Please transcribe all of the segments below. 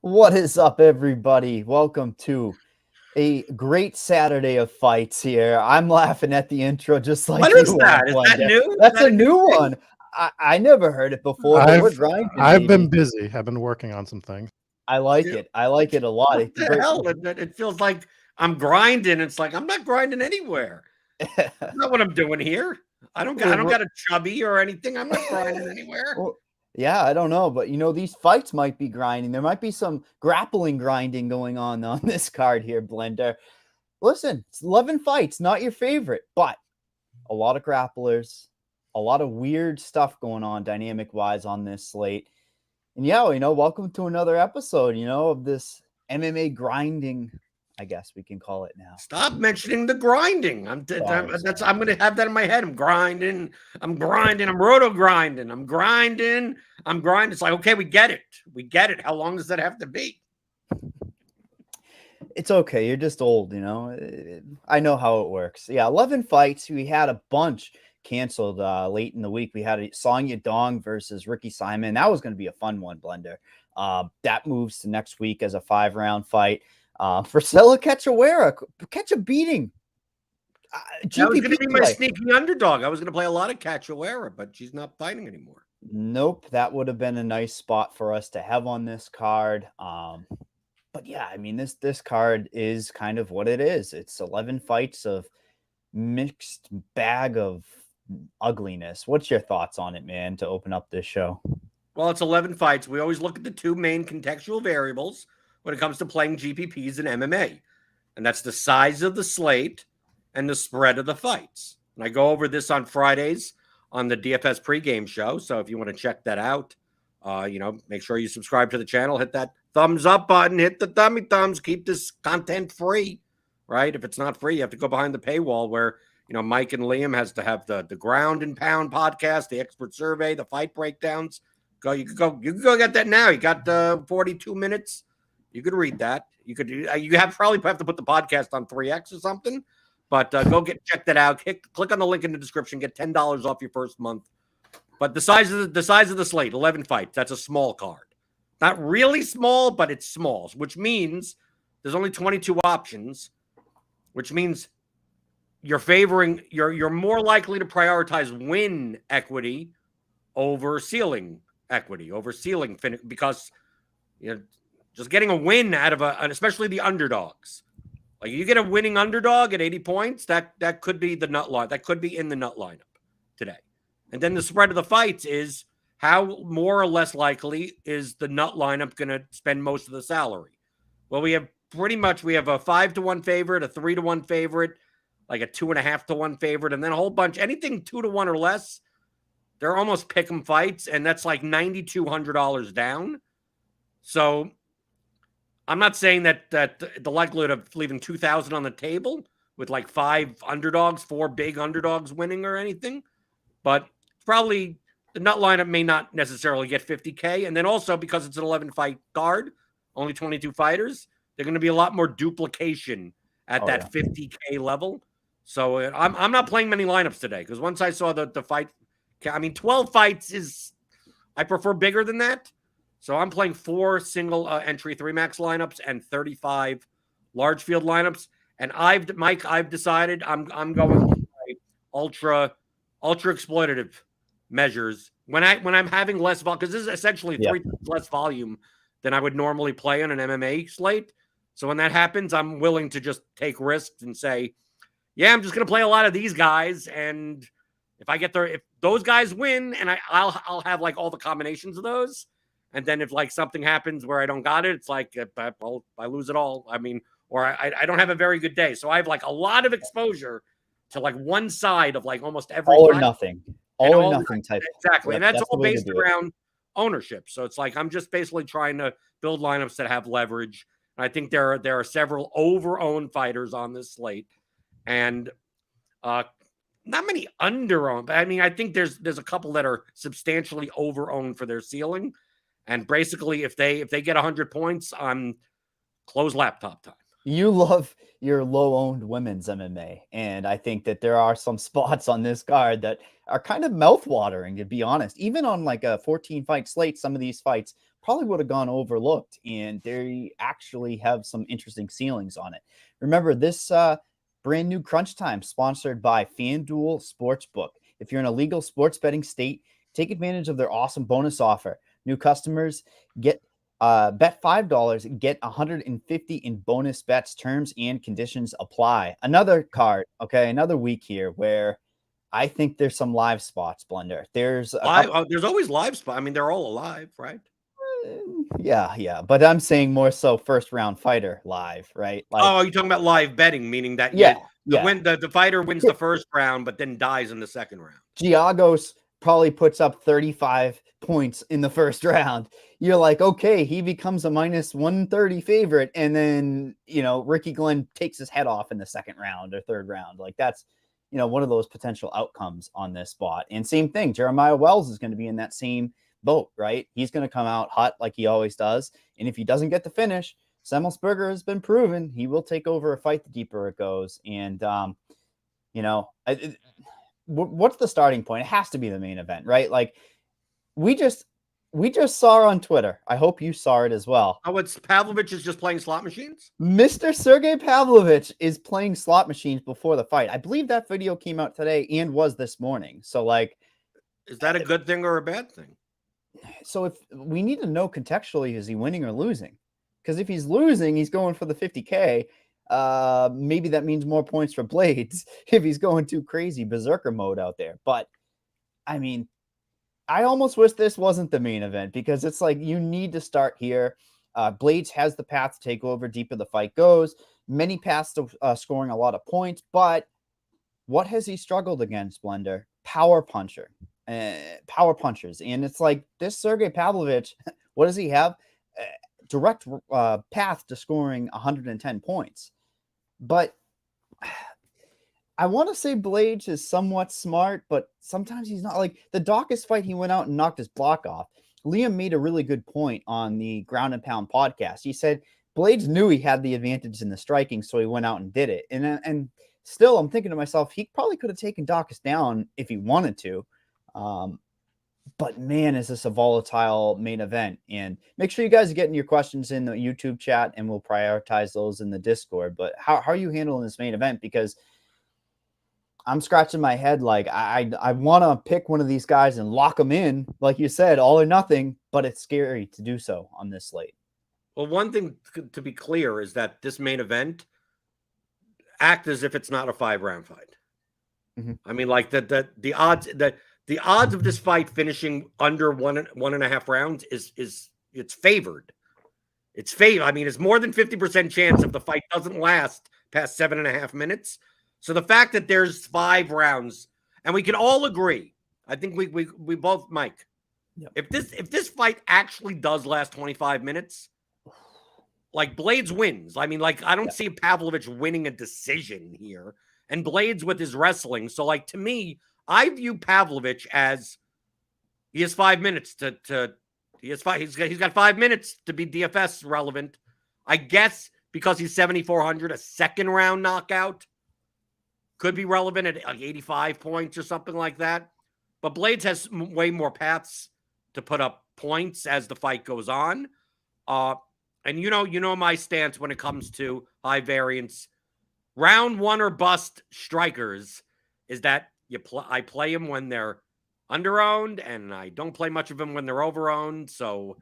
What is up, everybody? Welcome to a great Saturday of fights here. I'm laughing at the intro just like What is you are, that? Is that Blender. new? Is That's that a a new new thing? one. I never heard it before, but we're grinding, I've been baby. busy. I've been working on some things. I like Yeah. it. I like it a lot. What the hell? It feels like I'm grinding. It's like I'm not grinding anywhere. That's not what I'm doing here. I don't got a chubby or anything. I'm not grinding anywhere. Well, yeah, I don't know, but these fights might be grinding. There might be some grappling grinding going on this card here, Blender. Listen, it's 11 fights, not your favorite, but a lot of grapplers, a lot of weird stuff going on dynamic-wise on this slate. And yeah, welcome to another episode, of this MMA grinding, I guess we can call it now. Stop mentioning the grinding. I'm going to have that in my head. I'm grinding. I'm roto grinding. I'm grinding. It's like, okay, we get it. How long does that have to be? It's okay. You're just old, I know how it works. Yeah, 11 fights. We had a bunch canceled late in the week. We had a Song Yadong versus Ricky Simon. That was going to be a fun one, Blender. That moves to next week as a 5-round fight. Priscilla Cachoeira, catch a beating. That was going to be my sneaky underdog. I was going to play a lot of Cachoeira, but she's not fighting anymore. Nope, that would have been a nice spot for us to have on this card. But yeah, I mean, this card is kind of what it is. It's 11 fights of mixed bag of ugliness. What's your thoughts on it, man, to open up this show? Well, it's 11 fights. We always look at the two main contextual variables when it comes to playing GPPs and MMA, and that's the size of the slate and the spread of the fights. And I go over this on Fridays on the DFS pregame show. So if you want to check that out, make sure you subscribe to the channel, hit that thumbs up button, hit the thumbs, keep this content free, right? If it's not free, you have to go behind the paywall where, Mike and Liam has to have the ground and pound podcast, the expert survey, the fight breakdowns. You could go get that now. You got 42 minutes. You could read that. You probably have to put the podcast on 3X or something, but check that out. Click on the link in the description, get $10 off your first month. But the size of the slate, 11 fights, that's a small card. Not really small, but it's small, which means there's only 22 options, which means you're more likely to prioritize win equity over ceiling equity, over ceiling because just getting a win out of especially the underdogs. Like you get a winning underdog at 80 points, that could be the nut line. That could be in the nut lineup today. And then the spread of the fights is how more or less likely is the nut lineup going to spend most of the salary? Well, we have a 5-1 favorite, a 3-1 favorite, like a 2.5-1 favorite, and then a whole bunch, anything 2-1 or less, they're almost pick 'em fights, and that's like $9,200 down. So I'm not saying that the likelihood of leaving 2,000 on the table with like 4 big underdogs winning or anything, but probably the nut lineup may not necessarily get 50K. And then also because it's an 11-fight card, only 22 fighters, there's going to be a lot more duplication at 50K level. So I'm not playing many lineups today because once I saw the fight, 12 fights I prefer bigger than that. So I'm playing 4 single entry 3 max lineups and 35 large field lineups. And I've decided I'm going with ultra exploitative measures when I'm having less volume, because this is essentially 3 times less volume than I would normally play on an MMA slate. So when that happens, I'm willing to just take risks and say, yeah, I'm just going to play a lot of these guys, and if those guys win, and I'll have like all the combinations of those, and then if like something happens where I don't got it, it's like I lose it all. Or I don't have a very good day, so I have like a lot of exposure to like one side of like almost every all or nothing type. Exactly. And that's all based around ownership. So it's like I'm just basically trying to build lineups that have leverage. And I think there are several over-owned fighters on this slate. And not many under-owned. But I think there's a couple that are substantially over-owned for their ceiling. And basically, if they get 100 points, I'm close laptop time. You love your low-owned women's MMA, and I think that there are some spots on this card that are kind of mouth-watering, to be honest. Even on like a 14-fight slate, some of these fights probably would have gone overlooked, and they actually have some interesting ceilings on it. Remember, this brand new Crunch Time sponsored by Fanduel Sportsbook. If you're in a legal sports betting state, take advantage of their awesome bonus offer. New customers get bet $5, get 150 in bonus bets. Terms and conditions apply. Another card, okay, another week here where I think there's some live spots, Blender. There's there's always live spot. I mean, they're all alive, right? Yeah, but I'm saying more so first round fighter live, right? Like, you're talking about live betting, meaning that the fighter wins the first round, but then dies in the second round. Giagos probably puts up 35 points in the first round. You're like, okay, he becomes a minus 130 favorite, and then Ricky Glenn takes his head off in the second round or third round. Like that's one of those potential outcomes on this spot. And same thing, Jeremiah Wells is going to be in that same boat, right? He's going to come out hot like he always does. And if he doesn't get the finish, Semmelsberger has been proven he will take over a fight the deeper it goes. And, what's the starting point? It has to be the main event, right? Like we just saw on Twitter. I hope you saw it as well. Oh, it's Pavlovich is just playing slot machines? Mr. Sergey Pavlovich is playing slot machines before the fight. I believe that video came out today and was this morning. So like, is that a good thing or a bad thing? So if we need to know contextually, is he winning or losing? Because if he's losing, he's going for the 50K. Maybe that means more points for Blaydes if he's going too crazy berserker mode out there. But I mean, I almost wish this wasn't the main event because it's like you need to start here. Blaydes has the path to take over deeper the fight goes. Many paths to scoring a lot of points. But what has he struggled against, Blender? Power punchers. And it's like this Sergey Pavlovich, what does he have? Direct path to scoring 110 points. But I want to say Blaydes is somewhat smart, but sometimes he's not. Like the Dawkins fight, he went out and knocked his block off. Liam made a really good point on the Ground and Pound podcast. He said Blaydes knew he had the advantage in the striking, so he went out and did it. And still, I'm thinking to myself, he probably could have taken Dawkins down if he wanted to. But man, is this a volatile main event. And make sure you guys are getting your questions in the YouTube chat and we'll prioritize those in the Discord. But how are you handling this main event? Because I'm scratching my head. Like I want to pick one of these guys and lock them in, like you said, all or nothing, but it's scary to do so on this slate. Well, one thing to be clear is that this main event act as if it's not a 5-round fight. Mm-hmm. I mean, like the odds that the odds of this fight finishing under 1.5 rounds it's favored. It's favored. I mean, it's more than 50% chance if the fight doesn't last past 7.5 minutes. So the fact that there's 5 rounds, and we can all agree, I think we both, Mike, yep. If this fight actually does last 25 minutes, like Blaydes wins. I mean, like I don't see Pavlovich winning a decision here, and Blaydes with his wrestling. So, like to me, I view Pavlovich as he has 5 minutes he's got 5 minutes to be DFS relevant. I guess because he's 7,400, a second round knockout could be relevant at like 85 points or something like that. But Blaydes has way more paths to put up points as the fight goes on. And you know my stance when it comes to high variance, round one or bust strikers is that I play them when they're underowned, and I don't play much of them when they're overowned. So,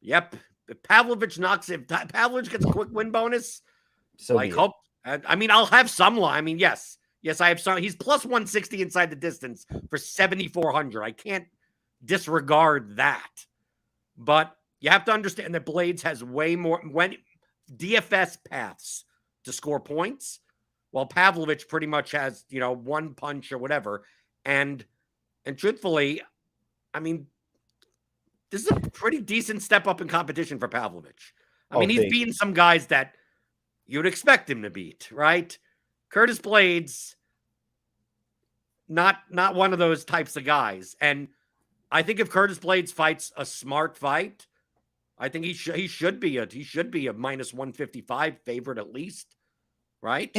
yep, if Pavlovich gets a quick win bonus, so like hope. I mean, I'll have some line. I mean, yes, I have some. He's plus 160 inside the distance for 7,400. I can't disregard that, but you have to understand that Blaydes has way more DFS paths to score points, while Pavlovich pretty much has, one punch or whatever. And truthfully, I mean, this is a pretty decent step up in competition for Pavlovich. I mean, he's beaten some guys that you'd expect him to beat, right? Curtis Blaydes, not one of those types of guys. And I think if Curtis Blaydes fights a smart fight, I think he should be a minus 155 favorite at least, right?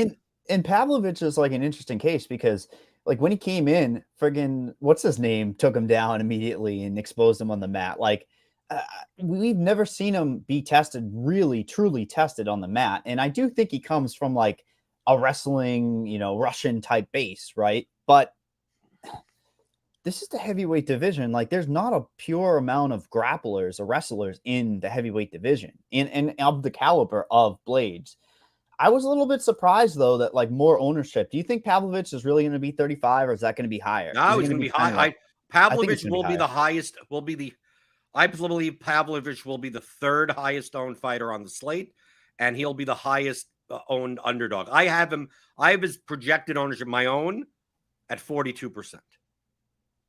And Pavlovich is like an interesting case because like when he came in, friggin' what's his name took him down immediately and exposed him on the mat. Like we've never seen him be tested, really, truly tested on the mat. And I do think he comes from like a wrestling, Russian type base, right? But this is the heavyweight division. Like, there's not a pure amount of grapplers or wrestlers in the heavyweight division and of the caliber of Blaydes. I was a little bit surprised, though, that like more ownership. Do you think Pavlovich is really going to be 35 or is that going to be higher? No, he's going to be high. Pavlovich will be the highest, I believe Pavlovich will be the third highest owned fighter on the slate, and he'll be the highest owned underdog. I have his projected ownership, my own, at 42%.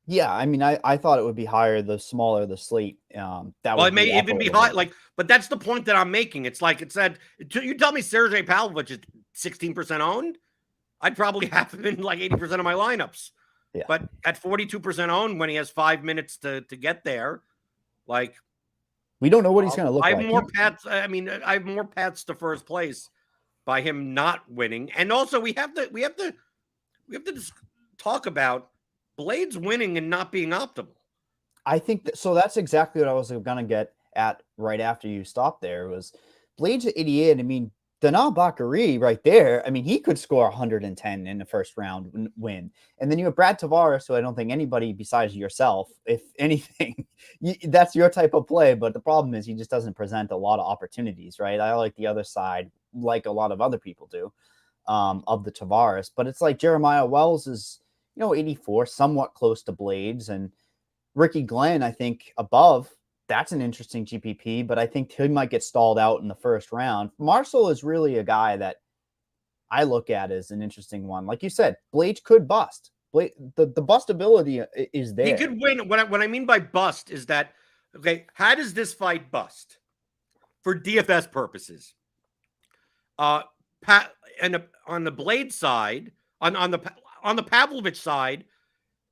Yeah, I mean, I thought it would be higher the smaller the slate. It may even be high, but that's the point that I'm making. It's like it said. You tell me Sergey Pavlovich is 16% owned, I'd probably have him in like 80% of my lineups. Yeah. But at 42% owned, when he has 5 minutes to get there, like we don't know what he's going to look like. I have more paths to first place by him not winning, and also we have to talk about Blaydes winning and not being optimal. I think so. That's exactly what I was going to get at right after you stopped there. Was Blaydes at 88? I mean, Danal Bakary right there. I mean, he could score 110 in the first round win. And then you have Brad Tavares, who I don't think anybody besides yourself, if anything, that's your type of play. But the problem is he just doesn't present a lot of opportunities, right? I like the other side, like a lot of other people do, of the Tavares. But it's like Jeremiah Wells is, 84, somewhat close to Blaydes, and Ricky Glenn, I think, above. That's an interesting GPP, but I think he might get stalled out in the first round. Marshall is really a guy that I look at as an interesting one. Like you said, Blaydes could bust. The bustability is there. He could win. What I mean by bust is that, okay, how does this fight bust? For DFS purposes. On the Blaydes side, on the Pavlovich side,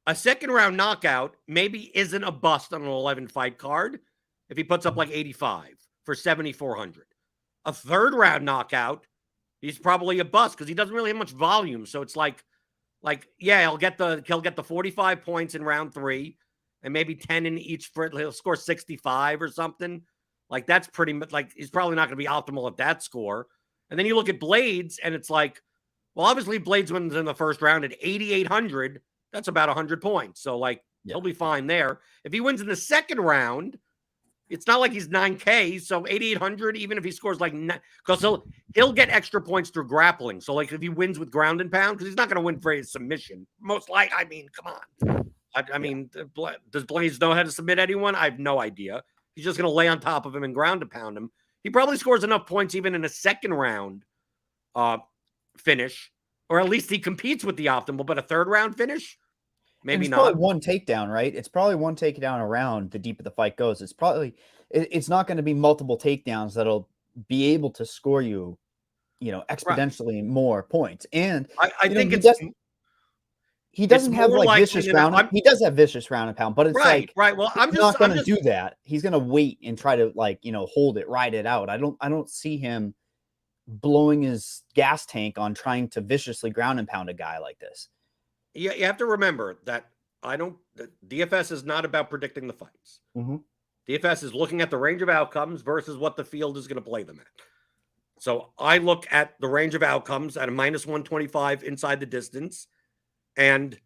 a second round knockout maybe isn't a bust on an 11 fight card if he puts up like 85 for 7,400. A third round knockout, he's probably a bust because he doesn't really have much volume. So it's like he'll get the 45 points in round 3 and maybe 10 in each. He'll score 65 or something. Like that's pretty much like he's probably not going to be optimal at that score. And then you look at Blaydes and it's like, well, obviously Blaydes wins in the first round at 8,800. That's about 100 points. So, he'll be fine there. If he wins in the second round, it's not like he's 9K. So, 8,800, even if he scores because he'll get extra points through grappling. So, if he wins with ground and pound, because he's not going to win for his submission. Most likely, come on. Does Blaydes know how to submit anyone? I have no idea. He's just going to lay on top of him and ground and pound him. He probably scores enough points even in a second round finish, or at least he competes with the optimal, but a third round finish? Maybe not. Probably one takedown, right? It's probably one takedown around the deeper the fight goes. It's not going to be multiple takedowns that'll be able to score you, exponentially more points. And I think he doesn't have vicious ground. He does have vicious ground and pound, but it's right. Well, he's not going to do that. He's going to wait and try to hold it, ride it out. I don't see him blowing his gas tank on trying to viciously ground and pound a guy like this. Yeah, you have to remember that DFS is not about predicting the fights. Mm-hmm. DFS is looking at the range of outcomes versus what the field is going to play them at. So I look at the range of outcomes at a minus 125 inside the distance, and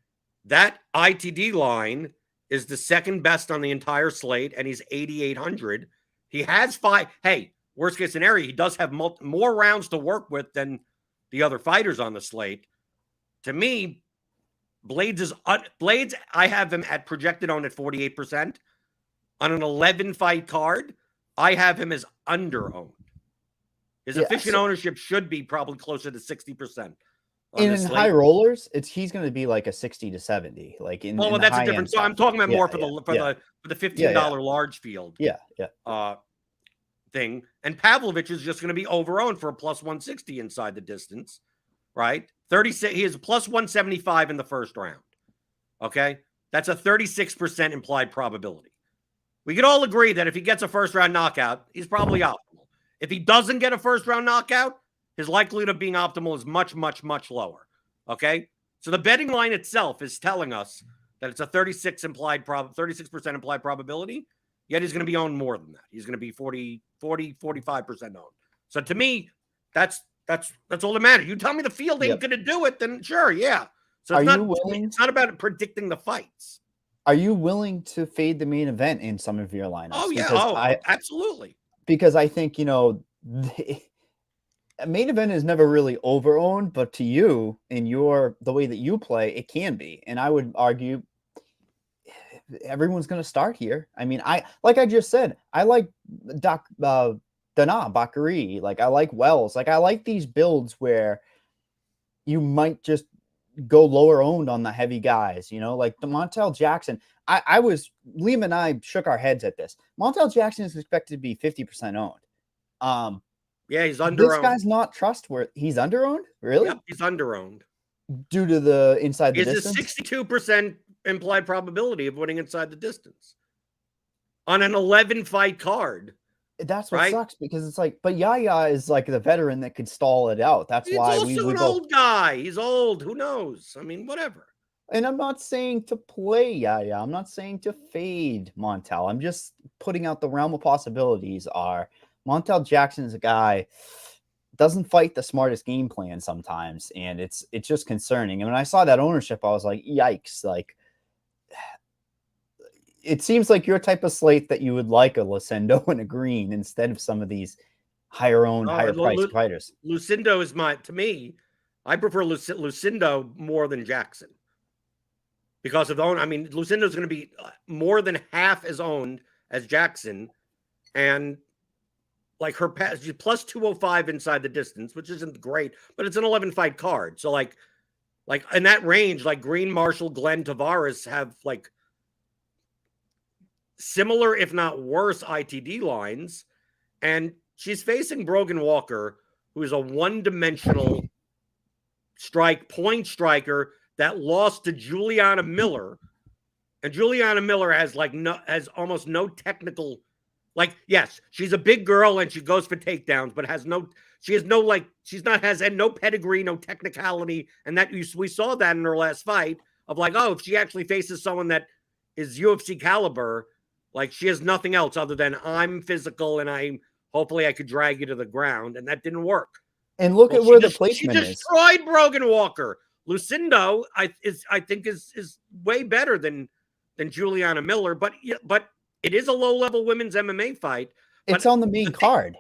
that ITD line is the second best on the entire slate, and he's 8,800. He has 5. Hey, worst case scenario, he does have more rounds to work with than the other fighters on the slate. To me, Blaydes, I have him at projected own at 48%. On an 11 fight card, I have him as under owned. His efficient ownership should be probably closer to 60%. In high rollers, he's going to be like a 60 to 70. That's a different. So I'm talking about more for the $15 large field. Thing. And Pavlovich is just going to be over-owned for a plus 160 inside the distance, right? 36. He is a plus 175 in the first round. Okay, that's a 36% implied probability. We could all agree that if he gets a first round knockout, he's probably optimal. If he doesn't get a first round knockout, his likelihood of being optimal is much, much, much lower. Okay, so the betting line itself is telling us that it's a 36% implied probability. yet he's going to be owned more than that. He's going to be 45% owned. So to me, that's all that matters. You tell me the field ain't going to do it, then sure, yeah. So it's not about predicting the fights. Are you willing to fade the main event in some of your lineups? Oh, yeah. Absolutely. Because I think, the main event is never really over-owned, but to you, in the way that you play, it can be. And I would argue everyone's going to start here. I mean, like I just said, I like Dana, Bakary. Like, I like Wells. Like, I like these builds where you might just go lower owned on the heavy guys, like the Montel Jackson. Liam and I shook our heads at this. Montel Jackson is expected to be 50% owned. Yeah, he's under-owned. This guy's not trustworthy. He's under-owned? Really? Yep, he's under-owned. Due to the inside the distance? It's a 62% implied probability of winning inside the distance on an 11-fight card. That's what sucks, because it's like, but Yaya is like the veteran that could stall it out. That's why he's also an old guy. He's old. Who knows? I mean, whatever. And I'm not saying to play Yaya. I'm not saying to fade Montel. I'm just putting out the realm of possibilities are Montel Jackson is a guy doesn't fight the smartest game plan sometimes, and it's just concerning. And when I saw that ownership, I was like, yikes! Like, it seems like your type of slate that you would like a Lucinda and a Green instead of some of these higher priced fighters. Lucinda is to me, I prefer Lucinda more than Jackson because of Lucinda is going to be more than half as owned as Jackson, and like her pass plus 205 inside the distance, which isn't great, but it's an 11-fight card. So like in that range, like Green, Marshall, Glenn, Tavares have like similar, if not worse, ITD lines. And she's facing Brogan Walker, who is a one-dimensional point striker that lost to Juliana Miller. And Juliana Miller has almost no technical. Like, yes, she's a big girl and she goes for takedowns, but has no pedigree, no technicality. And that we saw that in her last fight of like, oh, if she actually faces someone that is UFC caliber, like she has nothing else other than I'm physical and hopefully I could drag you to the ground. And that didn't work. And look at where the placement is. She destroyed Brogan Walker. Lucinda, I think is way better than Juliana Miller, but it is a low-level women's MMA fight. It's on the main card.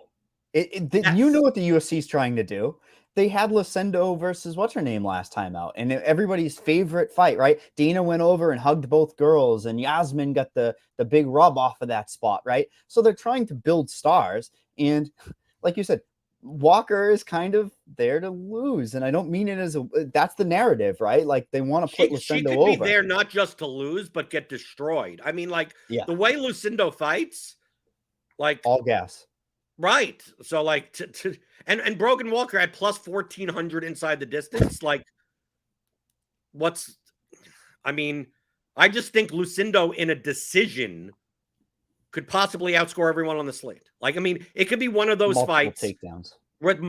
You know what the UFC is trying to do. They had Lucinda versus what's her name last time out, and everybody's favorite fight, right? Dana went over and hugged both girls, and Yasmin got the big rub off of that spot, right? So they're trying to build stars, and like you said, Walker is kind of there to lose, and I don't mean it as that's the narrative, right? Like they want to put Lucinda over. She could be there not just to lose, but get destroyed. I mean, like the way Lucinda fights, like all gas, right? So like and Brogan Walker at plus 1,400 inside the distance. Like, I just think Lucinda in a decision could possibly outscore everyone on the slate. Like, it could be one of those fights takedowns with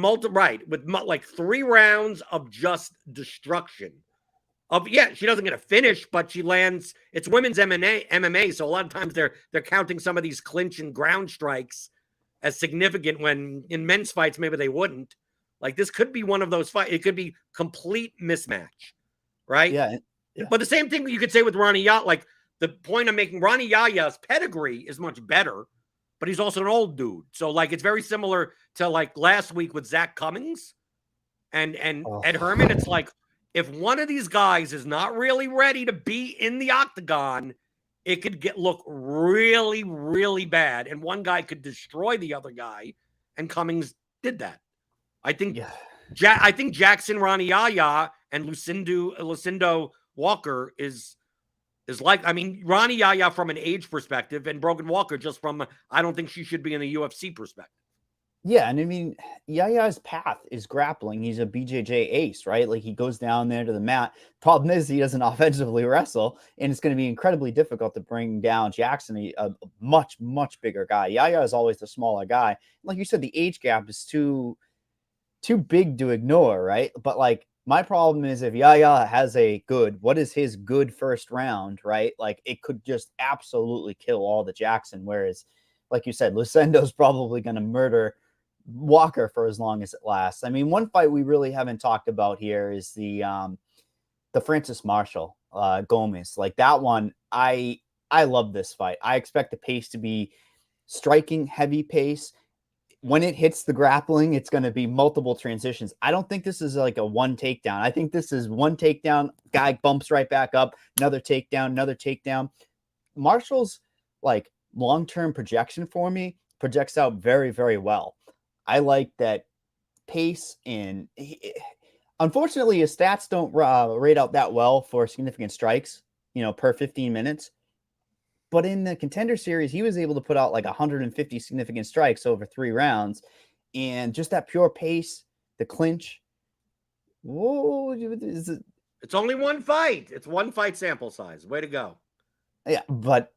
like 3 rounds of just destruction. She doesn't get a finish, but she lands. It's women's MMA, so a lot of times they're counting some of these clinch and ground strikes as significant when in men's fights maybe they wouldn't. Like this could be one of those fights. It could be complete mismatch, right? Yeah. But the same thing you could say with Ronnie Yaya. Like the point I'm making, Ronnie Yaya's pedigree is much better, but he's also an old dude. So like it's very similar to like last week with Zach Cummings and Ed Herman. It's like if one of these guys is not really ready to be in the octagon, it could look really, really bad. And one guy could destroy the other guy. And Cummings did that. I think Jackson, Ronnie Yaya, and Lucinda Walker is like, Ronnie Yaya from an age perspective and Brogan Walker just from, I don't think she should be in the UFC perspective. Yeah, and Yaya's path is grappling. He's a BJJ ace, right? Like he goes down there to the mat. Problem is he doesn't offensively wrestle, and it's going to be incredibly difficult to bring down Jackson, a much, much bigger guy. Yaya is always the smaller guy. Like you said, the age gap is too big to ignore, right? But like My problem is if Yaya has a good, what is his good first round, right? Like it could just absolutely kill all the Jackson. Whereas, like you said, Lucinda's probably going to murder Walker for as long as it lasts. I mean, one fight we really haven't talked about here is the Francis Marshall Gomez. Like that one, I love this fight. I expect the pace to be striking, heavy pace. When it hits the grappling, it's going to be multiple transitions. I don't think this is like a one takedown. I think this is one takedown, guy bumps right back up, another takedown, another takedown. Marshall's like long-term projection for me projects out very, very well. I like that pace, and unfortunately his stats don't rate out that well for significant strikes, per 15 minutes. But in the Contender Series, he was able to put out like 150 significant strikes over 3 rounds. And just that pure pace, the clinch. Whoa, it's only one fight. It's one fight sample size. Way to go. Yeah, but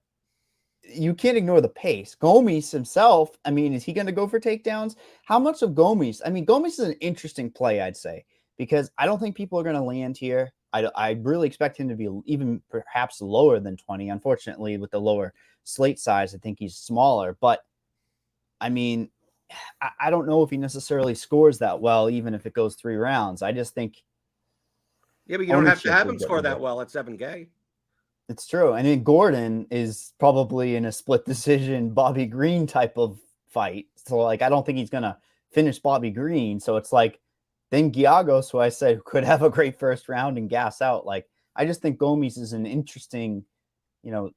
you can't ignore the pace. Gomes himself, I mean, is he going to go for takedowns? How much of Gomes? I mean, Gomes is an interesting play, I'd say, because I don't think people are going to land here. I really expect him to be even perhaps lower than 20. Unfortunately, with the lower slate size, I think he's smaller. But, I mean, I don't know if he necessarily scores that well, even if it goes 3 rounds. I just think... Yeah, but you don't have to have him score that well at 7K. It's true. And then Gordon is probably in a split decision Bobby Green type of fight. So, like, I don't think he's going to finish Bobby Green. So it's like, then Giagos, who I said could have a great first round and gas out. Like, I just think Gomes is an interesting,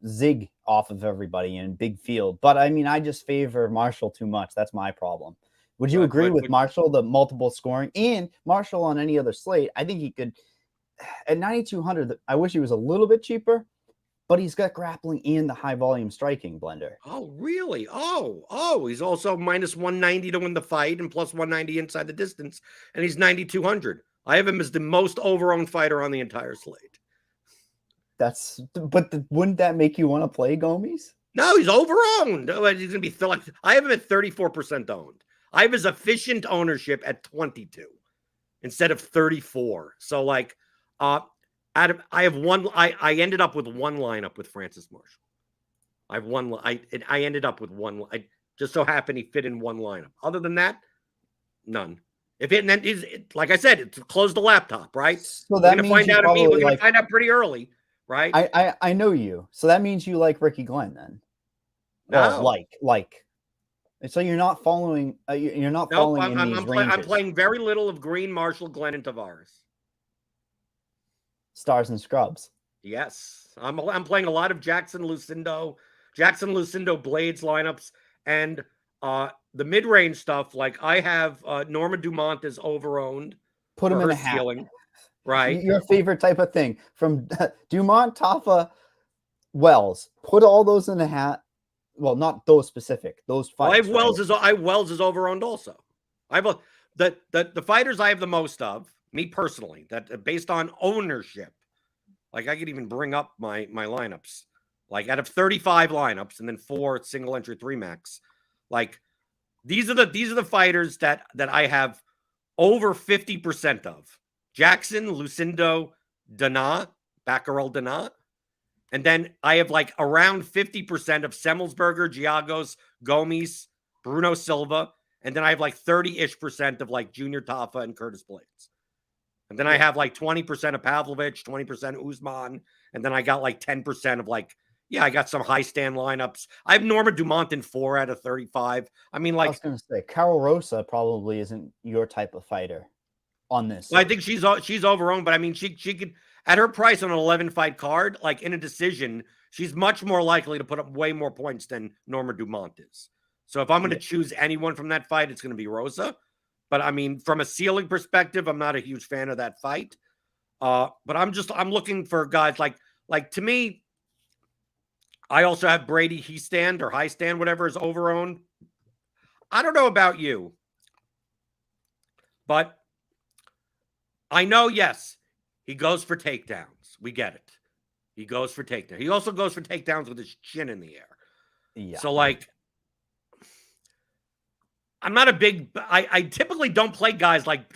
zig off of everybody in big field. But I mean, I just favor Marshall too much. That's my problem. Would you agree with Marshall, the multiple scoring, and Marshall on any other slate? I think he could, at 9,200, I wish he was a little bit cheaper, but he's got grappling and the high volume striking, Blender. Oh, really? Oh, he's also minus 190 to win the fight and plus 190 inside the distance. And he's 9,200. I have him as the most over-owned fighter on the entire slate. Wouldn't that make you want to play Gomes? No, he's over-owned. He's going to be, I have him at 34% owned. I have his efficient ownership at 22 instead of 34. So like, I ended up with one lineup with Francis Marshall. I ended up with one. I just so happened he fit in one lineup. Other than that, none. If it then is like I said, it's close the laptop, right? So that means we're gonna find out pretty early, right? I know you. So that means you like Ricky Glenn then. No. Like. So you're not following. You're not following in these ranges. I'm playing very little of Green, Marshall, Glenn, and Tavares. Stars and scrubs. Yes, I'm playing a lot of Jackson, Lucinda, Blaydes lineups, and the mid-range stuff. Like I have Norma Dumont is over-owned. Put him in a hat. Ceiling, right? Your favorite type of thing from Dumont, Tafa, Wells. Put all those in a hat. Well, not those specific. Those fights. I have Wells is over-owned also. I have the fighters I have the most of. Me personally, that based on ownership, like I could even bring up my lineups, like out of 35 lineups and then 4 single entry 3 max, like these are the fighters that I have over 50% of. Jackson, Lucinda, Dana, Baccarel Dana, and then I have like around 50% of Semmelsberger, Giagos, Gomes, Bruno Silva, and then I have like 30-ish% of like Junior Tafa and Curtis Blaydes. And then I have like 20% of Pavlovich, 20% Usman. And then I got like 10% of like, I got some high stand lineups. I have Norma Dumont in 4 out of 35. I mean, like, I was going to say, Carol Rosa probably isn't your type of fighter on this. I think she's over-owned, but I mean, she could, at her price on an 11-fight card, like in a decision, she's much more likely to put up way more points than Norma Dumont is. So if I'm going to choose anyone from that fight, it's going to be Rosa. But I mean, from a ceiling perspective, I'm not a huge fan of that fight. But I'm looking for guys like to me, I also have Brady high stand, whatever is over-owned. I don't know about you, but I know, yes, he goes for takedowns. We get it. He goes for takedowns. He also goes for takedowns with his chin in the air. Yeah. So like, I'm not a big. I typically don't play guys like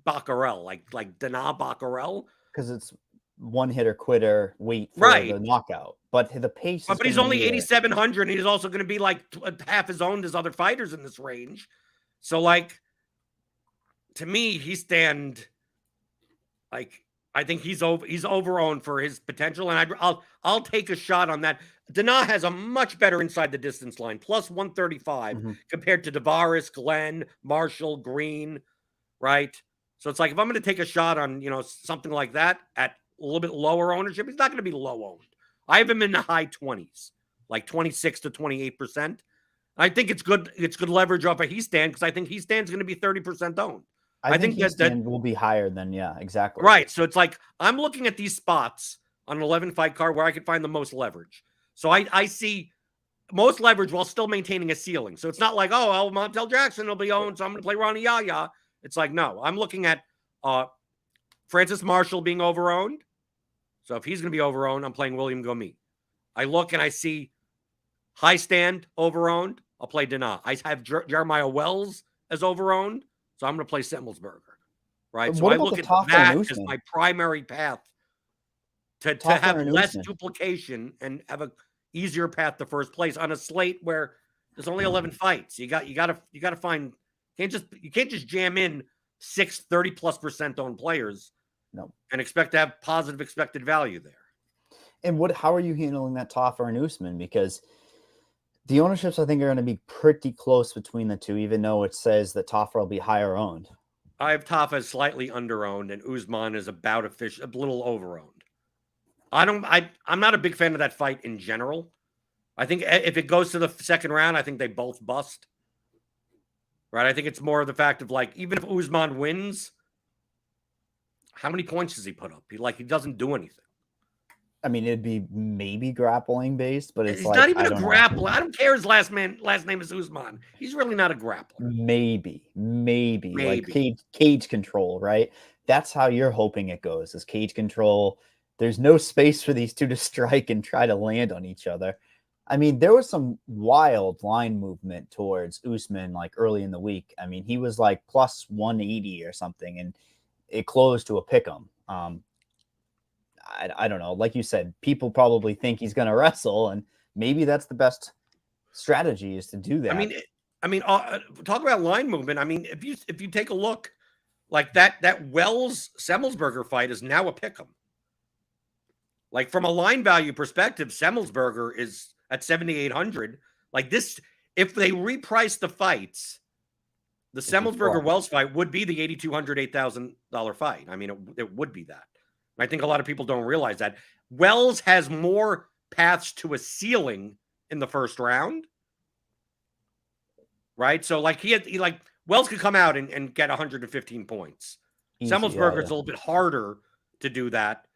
Becquerel, like Dana Becquerel. Because it's one hitter quitter wait for Right. the knockout. But the pace is But he's gonna only be there. 8,700, and he's also going to be like half as owned as other fighters in this range. So, like, to me, I think he's over-owned for his potential, and I'll take a shot on that. Dana has a much better inside the distance line, plus 135 compared to Tavares, Glenn, Marshall, Green, right? So it's like if I'm going to take a shot on something like that at a little bit lower ownership, he's not going to be low owned. I have him in the high 20s, like 26 to 28%. I think it's good. It's good leverage off a Hestand because I think Heastand's going to be 30% owned. I think Hestand will be higher than, exactly. Right. So it's like I'm looking at these spots on an 11 fight card where I could find the most leverage. So I see most leverage while still maintaining a ceiling. So it's not like, oh, Montel Jackson will be owned, so I'm going to play Ronnie Yaya. It's like, no, I'm looking at Francis Marshall being overowned. So if he's going to be overowned, I'm playing William Gomis. I look and I see High Stand overowned. I'll play Dana. I have Jeremiah Wells as overowned. So I'm going to play Semmelsberger, right? So I look at that as my primary path to have less duplication and have a easier path to first place on a slate where there's only 11 fights. You got to find you can't just jam in 30+% owned players, and expect to have positive expected value there. And how are you handling that Taffer and Usman? Because the ownerships, I think, are going to be pretty close between the two, even though it says that Taffer will be higher owned. I have Taffer as slightly under-owned, and Usman is about a little over-owned. I'm not a big fan of that fight in general. I think if it goes to the second round, I think they both bust. Right? I think it's more of the fact of, like, even if Usman wins, how many points does he put up? He doesn't do anything. I mean, it'd be maybe grappling based, but he's not even a grappler. I don't care his last name is Usman. He's really not a grappler. Maybe. Like cage control, right? That's how you're hoping it goes, is cage control. There's no space for these two to strike and try to land on each other. I mean, there was some wild line movement towards Usman like early in the week. I mean, he was like plus 180 or something, and it closed to a pick'em. I don't know. Like you said, people probably think he's going to wrestle, and maybe that's the best strategy is to do that. I mean, talk about line movement. I mean, if you take a look, like that Wells Semmelsberger fight is now a pick'em. Like from a line value perspective, Semmelsberger is at 7,800. Like this, if they reprice the fights, the Semmelsberger Wells fight would be the $8,200, $8,000 fight. I mean, it would be that. I think a lot of people don't realize that. Wells has more paths to a ceiling in the first round, right? So like Wells could come out and get 115 points. Semmelsberger's a little bit harder to do that,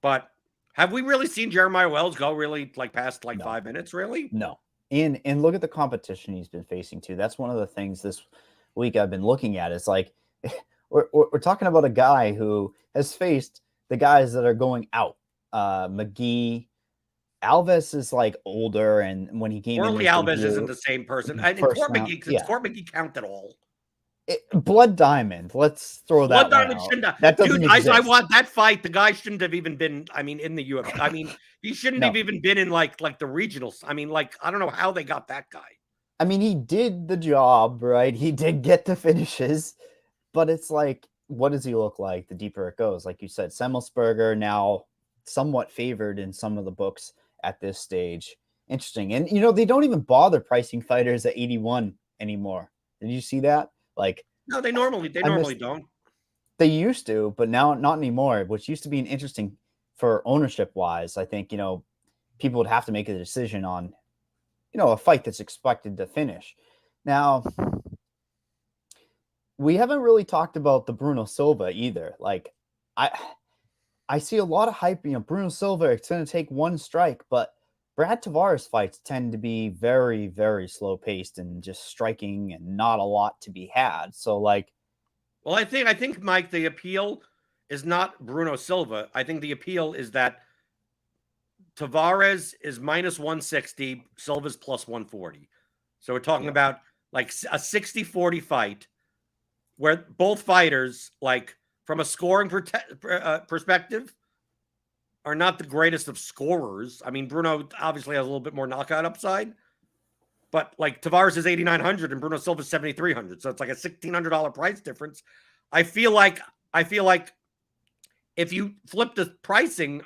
but have we really seen Jeremiah Wells go really like past 5 minutes? Really? No. And look at the competition he's been facing too. That's one of the things this week I've been looking at. Is like we're talking about a guy who has faced the guys that are going out. McGee, Alves is like older, and when he came in, Alves isn't the same person. And Court McGee, does Court McGee count at all? Blood Diamond. Let's throw that. Blood Diamond shouldn't have. That doesn't exist. I want that fight. The guy shouldn't have even been. I mean, in the UFC. I mean, he shouldn't have even been in like the regionals. I mean, like I don't know how they got that guy. I mean, he did the job, right? He did get the finishes, but it's like, what does he look like the deeper it goes? Like you said, Semmelsberger now somewhat favored in some of the books at this stage. Interesting. And, they don't even bother pricing fighters at 81 anymore. Did you see that? Like, no, they normally don't. They used to, but now not anymore, which used to be an interesting for ownership wise. I think, people would have to make a decision on, a fight that's expected to finish. Now, we haven't really talked about the Bruno Silva either. Like, I see a lot of hype, Bruno Silva, it's going to take one strike, but Brad Tavares fights tend to be very, very slow paced and just striking and not a lot to be had. So like, well, I think Mike, the appeal is not Bruno Silva. I think the appeal is that Tavares is minus 160, Silva's plus 140. So we're talking about like a 60-40 fight where both fighters, like from a scoring perspective, are not the greatest of scorers. I mean, Bruno obviously has a little bit more knockout upside, but like Tavares is 8,900 and Bruno Silva is 7,300, so it's like a $1,600 price difference. I feel like if you flip the pricing,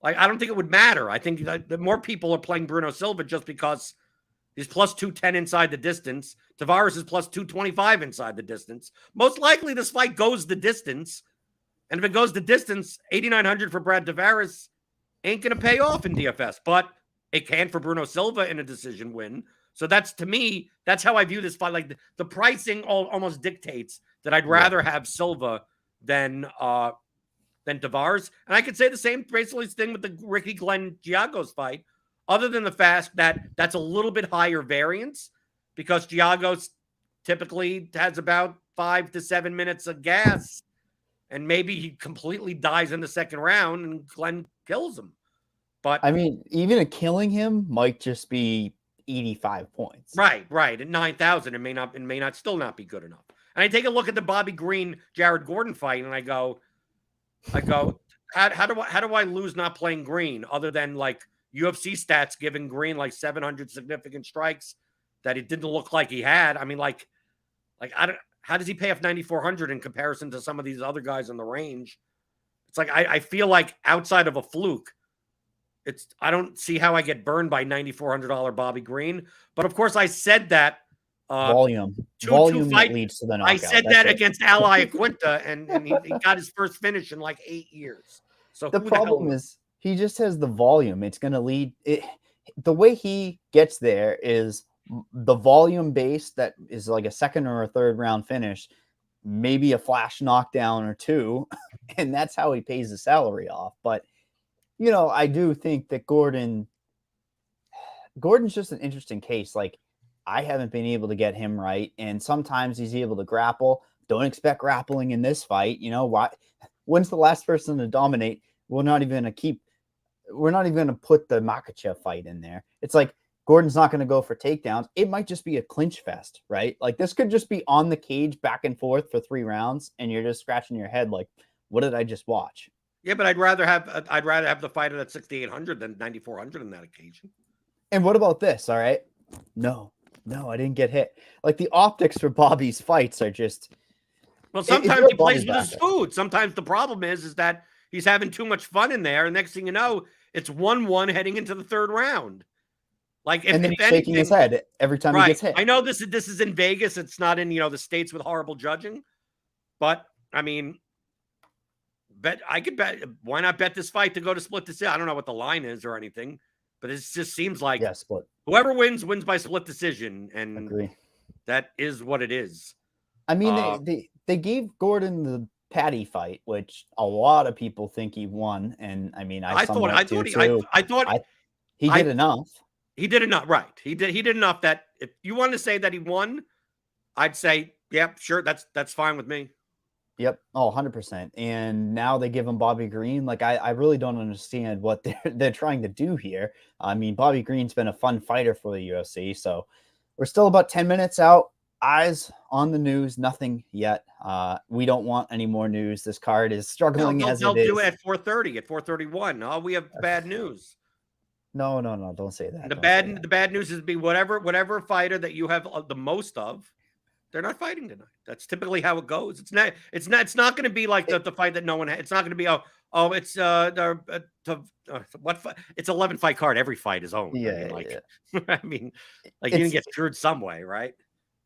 like I don't think it would matter. I think that more people are playing Bruno Silva just because he's plus 210 inside the distance. Tavares is plus 225 inside the distance. Most likely this fight goes the distance. And if it goes the distance, 8,900 for Brad Tavares ain't going to pay off in DFS, but it can for Bruno Silva in a decision win. So that's, to me, that's how I view this fight. Like the pricing almost dictates that I'd rather have Silva than Tavares. And I could say the same basically thing with the Ricky Glenn Giagos fight, other than the fact that that's a little bit higher variance because Giagos typically has about 5 to 7 minutes of gas. And maybe he completely dies in the second round and Glenn kills him. But I mean, even a killing him might just be 85 points. Right. At 9,000, it may not still not be good enough. And I take a look at the Bobby Green Jared Gordon fight, and I go, how do I lose not playing Green other than like UFC stats giving Green like 700 significant strikes that it didn't look like he had? I mean, like how does he pay off 9,400 in comparison to some of these other guys in the range? It's like I feel like outside of a fluke, I don't see how I get burned by $9,400 Bobby Green. But of course, I said that volume that leads to the knockout. I said that against Ally Quinta, and he got his first finish in like 8 years. So the problem is he just has the volume. It's going to lead it. The way he gets there is the volume base that is like a second or a third round finish, maybe a flash knockdown or two, and that's how he pays the salary off. But, you know, I do think that Gordon's just an interesting case. Like, I haven't been able to get him right, and sometimes he's able to grapple. Don't expect grappling in this fight. You know, why? When's the last person to dominate? We're not even going to put the Makhachev fight in there. It's like, Gordon's not going to go for takedowns. It might just be a clinch fest, right? Like this could just be on the cage back and forth for 3 rounds, and you're just scratching your head like, what did I just watch? Yeah, but I'd rather have the fighter at 6,800 than 9,400 on that occasion. And what about this? All right, no, I didn't get hit. Like the optics for Bobby's fights are just. Well, sometimes he plays with his food. Sometimes the problem is that he's having too much fun in there, and next thing you know, it's 1-1 heading into the third round. Like and then he's shaking his head every time he gets hit. I know this is in Vegas. It's not in the states with horrible judging, but I mean, I could bet. Why not bet this fight to go to split decision? I don't know what the line is or anything, but it just seems like split. Whoever wins by split decision, and agree. That is what it is. I mean, they gave Gordon the Patty fight, which a lot of people think he won, and I mean, I thought he did enough. He did enough, right? He did enough that if you want to say that he won, I'd say, yeah, sure, that's fine with me. Yep. Oh, 100%. And now they give him Bobby Green. Like, I really don't understand what they're trying to do here. I mean, Bobby Green's been a fun fighter for the UFC, so we're still about 10 minutes out. Eyes on the news, nothing yet. We don't want any more news. This card is struggling as it is. They'll do it at 4:30, at 4:31. Oh, we have bad news. No, don't say that. The bad news is whatever fighter that you have the most of, they're not fighting tonight. That's typically how it goes. It's not going to be like the fight that no one had. It's not going to be it's 11 fight card. Every fight is owned. Yeah, I mean, like you can get screwed some way, right?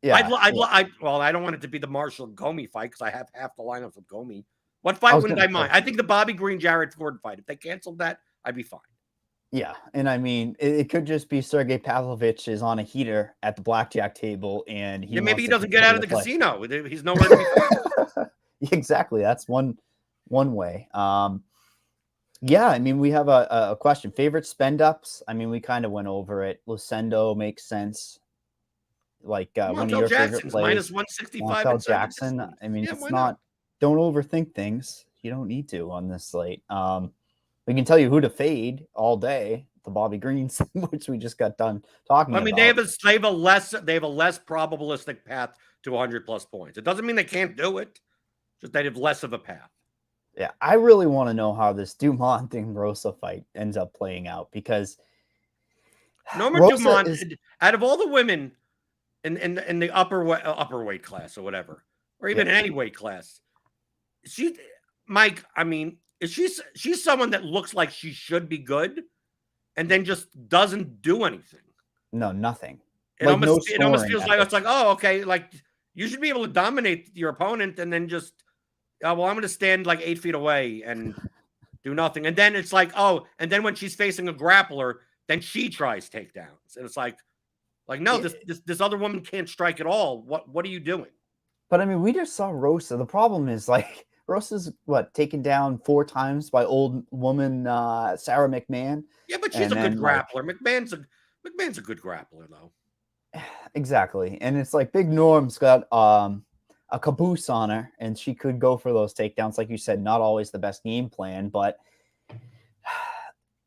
Yeah. I don't want it to be the Marshall Gomi fight because I have half the lineups with Gomi. What fight wouldn't I mind? I think the Bobby Green Jared Gordon fight. If they canceled that, I'd be fine. Yeah, and I mean, it could just be Sergey Pavlovich is on a heater at the blackjack table, and maybe he doesn't get out of the casino. He's nowhere to be found. Exactly, that's one way. Yeah, I mean, we have a question. Favorite spend ups? I mean, we kind of went over it. Lucinda makes sense. Like one of your favorite plays, -165. Jackson. I mean, it's not. Don't overthink things. You don't need to on this slate. We can tell you who to fade all day. The Bobby Greens, which we just got done talking about. I mean, they have a less probabilistic path to 100+ points. It doesn't mean they can't do it. just they'd have less of a path. Yeah, I really want to know how this Dumont and Rosa fight ends up playing out, because Norma Rosa Dumont, is out of all the women in the upper weight class or whatever, or even in any weight class, Mike. I mean, she's someone that looks like she should be good, and then just doesn't do anything. nothing. It almost feels like it's like, oh, okay, like you should be able to dominate your opponent, and then just, oh, well, I'm going to stand like 8 feet away and do nothing. And then it's like, oh, and then when she's facing a grappler, then she tries takedowns, and it's like no, this other woman can't strike at all. What are you doing? But I mean, we just saw Rosa. The problem is, like, Rosa's taken down 4 times by old woman Sarah McMahon. Yeah, but she's a good grappler. McMahon's a good grappler, though. Exactly. And it's like Big Norm's got a caboose on her, and she could go for those takedowns. Like you said, not always the best game plan, but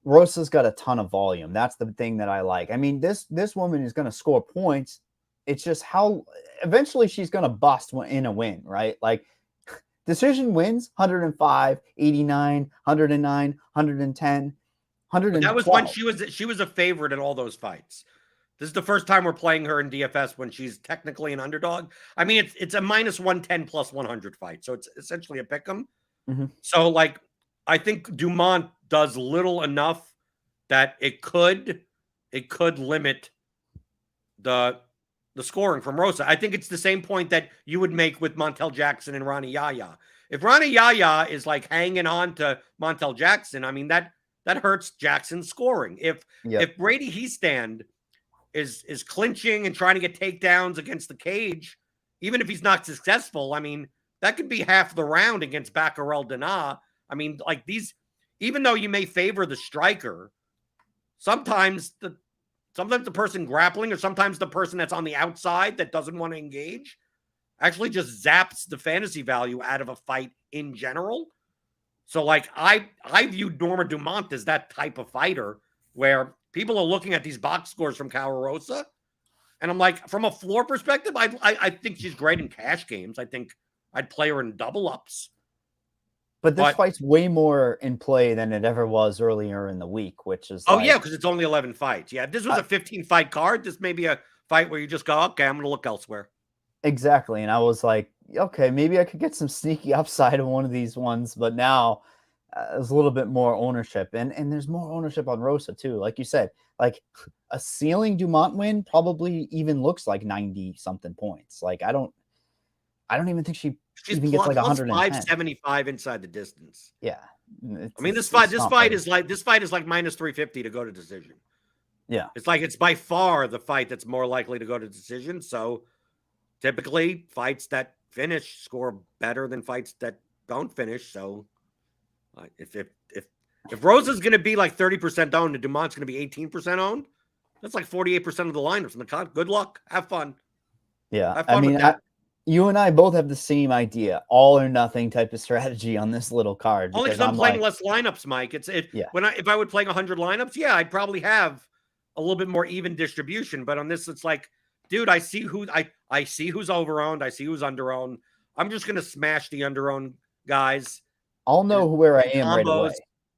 Rosa's got a ton of volume. That's the thing that I like. I mean, this woman is going to score points. It's just how eventually she's going to bust in a win, right? Like, decision wins 105, 89, 109, 110, 112. That was when she was a favorite in all those fights. This is the first time we're playing her in DFS when she's technically an underdog. I mean, it's a minus 110 plus 100 fight, so it's essentially a pick'em. Mm-hmm. So, like, I think Dumont does little enough that it could limit the scoring from Rosa. I think it's the same point that you would make with Montel Jackson and Ronnie Yaya. If Ronnie Yaya is like hanging on to Montel Jackson, I mean, that hurts Jackson's scoring. If Brady Heastand is clinching and trying to get takedowns against the cage, even if he's not successful, I mean, that could be half the round against Baccarel Dana. I mean, like, these, even though you may favor the striker, sometimes the person grappling, or sometimes the person that's on the outside that doesn't want to engage, actually just zaps the fantasy value out of a fight in general. So, like, I view Norma Dumont as that type of fighter where people are looking at these box scores from Cara Rosa, and I'm like, from a floor perspective, I think she's great in cash games. I think I'd play her in double ups. But this fight's way more in play than it ever was earlier in the week, which is yeah, because it's only 11 fights. Yeah, if this was a 15-fight card, this may be a fight where you just go, okay, I'm going to look elsewhere. Exactly, and I was like, okay, maybe I could get some sneaky upside on one of these ones, but now there's a little bit more ownership, and there's more ownership on Rosa too. Like you said, like a ceiling Dumont win probably even looks like 90-something points. Like, I don't even think she even gets like 110. 575 inside the distance. Yeah, I mean, this fight is like minus 350 to go to decision. Yeah, it's by far the fight that's more likely to go to decision. So typically, fights that finish score better than fights that don't finish. So if Rosa's going to be like 30% owned and Dumont's going to be 18% owned, that's like 48% of the lineups in the con. Good luck, have fun. Yeah, have fun. I mean, you and I both have the same idea, all or nothing type of strategy on this little card. Only because I'm playing less lineups, Mike. If I would play 100 lineups, yeah, I'd probably have a little bit more even distribution. But on this, it's like, dude, I see who's overowned, I see who's underowned. I'm just gonna smash the underowned guys. I'll know where I am right away.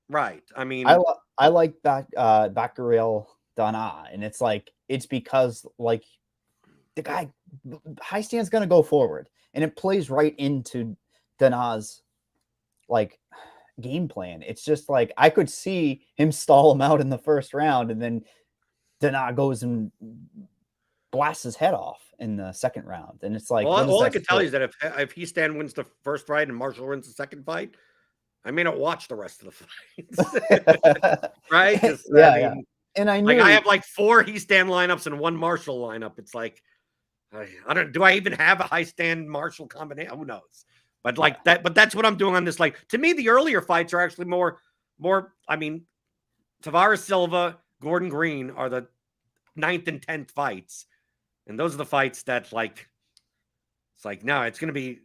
Right. I mean, I like Baccarel Dana, and it's because like the guy high stand's gonna go forward, and it plays right into Dana's like game plan. It's just like I could see him stall him out in the first round, and then Dana goes and blasts his head off in the second round. And it's like, all I can tell you is that if Heastand wins the first fight and Marshall wins the second fight, I may not watch the rest of the fights. Right? Yeah. And I knew, like, I have like 4 Heastand lineups and 1 Marshall lineup. It's like, do I even have a high stand Marshall combination? Who knows? But like that, but that's what I'm doing on this. Like, to me, the earlier fights are actually more, I mean, Tavares, Silva, Gordon Green are the 9th and 10th fights. And those are the fights that, like, it's like, no, it's going to be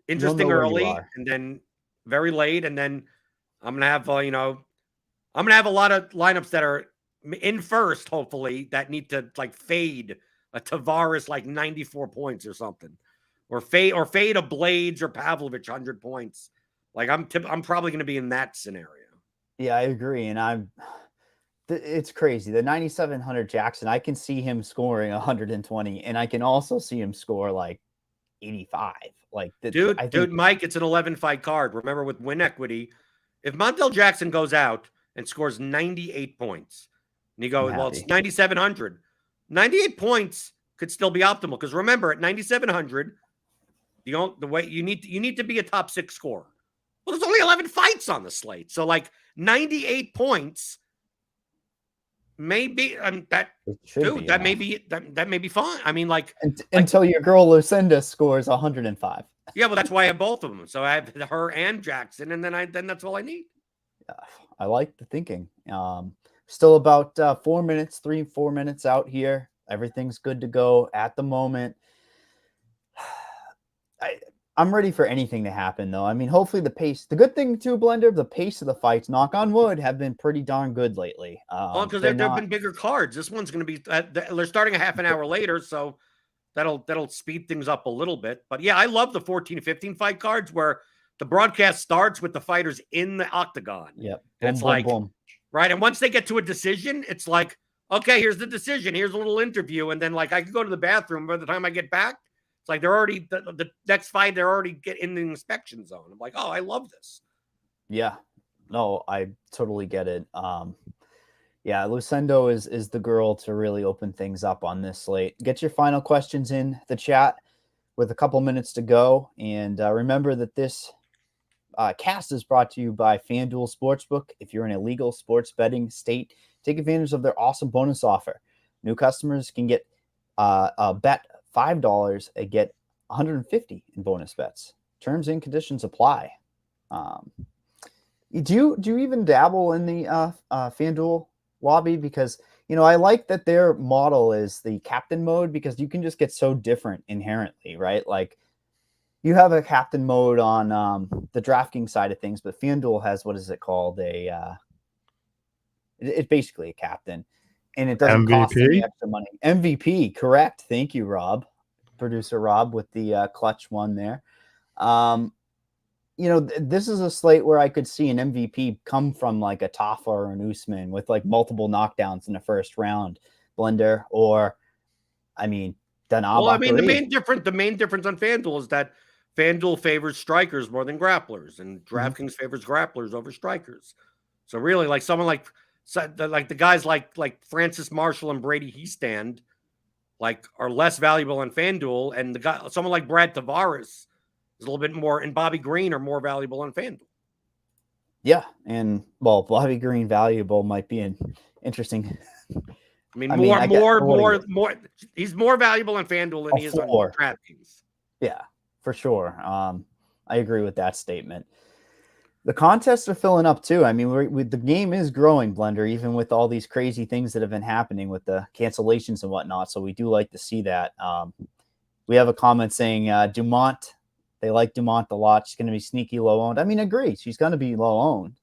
interesting early and then very late. And then I'm going to have, I'm going to have a lot of lineups that are in first, hopefully, that need to like fade a Tavares like 94 points or something. or fade a Blaydes or Pavlovich 100 points. Like I'm probably going to be in that scenario. Yeah, I agree, and it's crazy. The 9,700 Jackson, I can see him scoring 120, and I can also see him score like 85. Like, dude, Mike, it's an 11 fight card. Remember, with win equity, if Montel Jackson goes out and scores 98 points, and you go, well, it's 9,700. 98 points could still be optimal because remember, at 9,700, the way you need to be a top 6 scorer. Well, there's only 11 fights on the slate, so like 98 points. Maybe that may be fine. I mean, until your girl Lucinda scores 105. Yeah, well, that's why I have both of them. So I have her and Jackson, and then that's all I need. I like the thinking. Still about 4 minutes, 3-4 minutes out here. Everything's good to go at the moment. I'm ready for anything to happen, though. I mean, hopefully the pace. The good thing too, Blender, the pace of the fights, knock on wood, have been pretty darn good lately. Because there have been bigger cards. This one's going to be. They're starting a half an hour later, so that'll speed things up a little bit. But yeah, I love the 14-15 fight cards where the broadcast starts with the fighters in the octagon. Yep. And it's like right, and once they get to a decision, it's like, okay, here's the decision. Here's a little interview, and then like I could go to the bathroom. By the time I get back, it's like they're already the next fight. They're already in the inspection zone. I'm like, oh, I love this. Yeah, no, I totally get it. Yeah, Lucinda is the girl to really open things up on this slate. Get your final questions in the chat with a couple minutes to go, and remember that this cast is brought to you by Fanduel Sportsbook. If you're in a legal sports betting state, take advantage of their awesome bonus offer. New customers can get a bet $5 and get $150 in bonus bets. Terms and conditions apply. Do you even dabble in the FanDuel lobby? Because, you know, I like that their model is the captain mode because you can just get so different inherently, right? Like you have a captain mode on the DraftKings side of things, but FanDuel has, what is it called? It's basically a captain. And it doesn't cost any extra money. MVP, correct. Thank you, Rob. Producer Rob with the clutch one there. You know, this is a slate where I could see an MVP come from like a Tafa or an Usman with like multiple knockdowns in the first round, Blender, or I mean, Well, I mean, the main difference on FanDuel is that FanDuel favors strikers more than grapplers, and DraftKings favors grapplers over strikers. So really, like someone like the guys like Francis Marshall and Brady Heastand, like are less valuable on FanDuel, and someone like Brad Tavares is a little bit more, and Bobby Green are more valuable on FanDuel. Yeah, and well, Bobby Green valuable might be an interesting. I mean, more. He's more valuable on FanDuel than he is on DraftKings. Yeah, for sure. I agree with that statement. The contests are filling up too. I mean, the game is growing, Blender, even with all these crazy things that have been happening with the cancellations and whatnot. So we do like to see that. We have a comment saying Dumont. They like Dumont a lot. She's going to be sneaky low owned. I mean, agree. She's going to be low owned.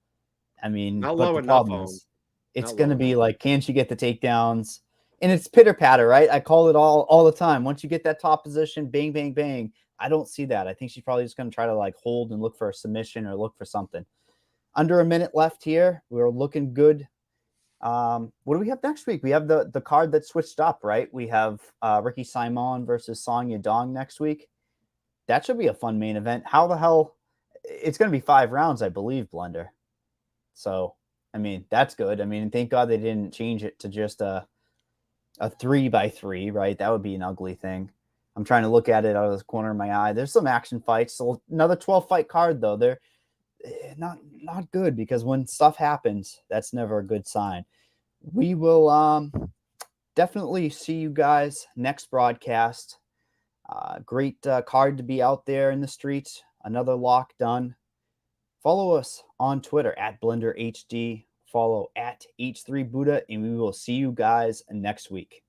I mean, not but low the problem enough is, it's going to be like, can she get the takedowns? And it's pitter patter, right? I call it all the time. Once you get that top position, bang, bang, bang. I don't see that. I think she's probably just going to try to like hold and look for a submission or look for something. Under a minute left here. We're looking good. What do we have next week? We have the card that switched up, right? We have Ricky Simon versus Song Yadong next week. That should be a fun main event. How the hell? It's going to be 5 rounds, I believe, Blender. So, I mean, that's good. I mean, thank God they didn't change it to just a 3x3, right? That would be an ugly thing. I'm trying to look at it out of the corner of my eye. There's some action fights. So another 12-fight card, though. They're not good because when stuff happens, that's never a good sign. We will definitely see you guys next broadcast. Great card to be out there in the streets. Another lock done. Follow us on Twitter at BlenderHD. Follow at H3Buddha, and we will see you guys next week.